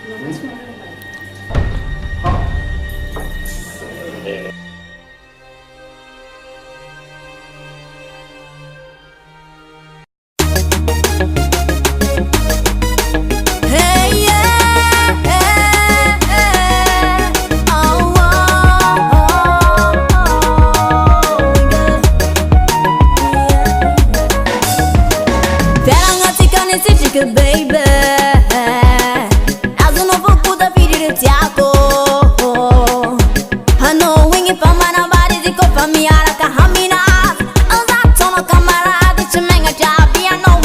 Non facciamo le vai. Hey yeah, oh, baby, as an over put a video tiago. I know when you found my body, the cup of me, I like a hamina. As I told my camera, the chimney job, I know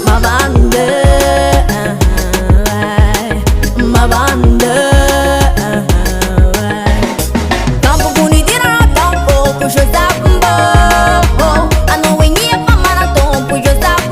my bande, my bande. Campo punidira, campo, push your stop. I know when you found my don't push your stop.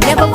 Never